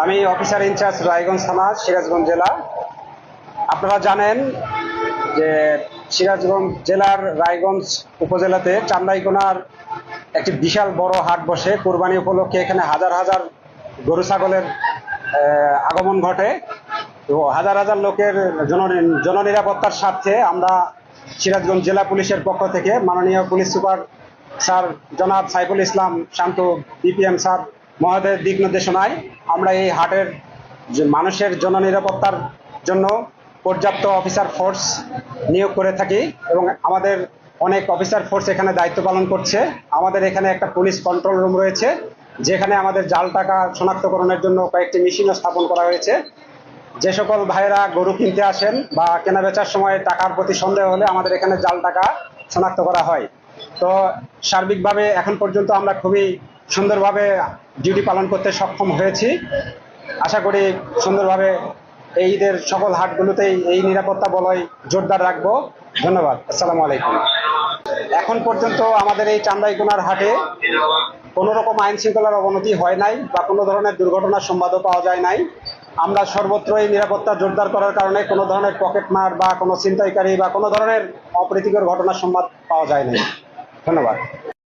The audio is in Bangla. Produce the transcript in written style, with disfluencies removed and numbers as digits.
আমি অফিসার ইনচার্জ রায়গঞ্জ থানা, সিরাজগঞ্জ জেলা। আপনারা জানেন যে সিরাজগঞ্জ জেলার রায়গঞ্জ উপজেলাতে চান্দাইকোনার একটি বিশাল বড় হাট বসে। কোরবানি উপলক্ষে এখানে হাজার হাজার গরু ছাগলের আগমন ঘটে। তো হাজার হাজার লোকের জননিরাপত্তার স্বার্থে আমরা সিরাজগঞ্জ জেলা পুলিশের পক্ষ থেকে মাননীয় পুলিশ সুপার স্যার জনাব সাইফুল ইসলাম শান্ত বিপিএম স্যার মহোদয়ের দিক নির্দেশনায় আমরা এই হাটের মানুষের জননিরাপত্তার জন্য পর্যাপ্ত অফিসার ফোর্স নিয়োগ করে থাকি এবং আমাদের অনেক অফিসার ফোর্স এখানে দায়িত্ব পালন করছে। আমাদের এখানে একটা পুলিশ কন্ট্রোল রুম রয়েছে, যেখানে আমাদের জাল টাকা শনাক্তকরণের জন্য কয়েকটি মেশিনও স্থাপন করা হয়েছে। যে সকল ভাইয়েরা গরু কিনতে আসেন বা কেনা বেচার সময় টাকার প্রতি সন্দেহ হলে আমাদের এখানে জাল টাকা শনাক্ত করা হয়। তো সার্বিকভাবে এখন পর্যন্ত আমরা খুবই সুন্দরভাবে ডিউটি পালন করতে সক্ষম হয়েছি। আশা করি সুন্দরভাবে এই ঈদের সকল হাটগুলোতেই এই নিরাপত্তা বলয় জোরদার রাখবো। ধন্যবাদ। আসসালামু আলাইকুম। এখন পর্যন্ত আমাদের এই চান্দাইকোনার হাটে কোনো রকম আইন শৃঙ্খলার অবনতি হয় নাই বা কোনো ধরনের দুর্ঘটনার সংবাদও পাওয়া যায় নাই। আমরা সর্বত্রই নিরাপত্তা জোরদার করার কারণে কোনো ধরনের পকেটমার বা কোনো ছিনতাইকারী বা কোনো ধরনের অপ্রীতিকর ঘটনার সংবাদ পাওয়া যায় নাই। ধন্যবাদ।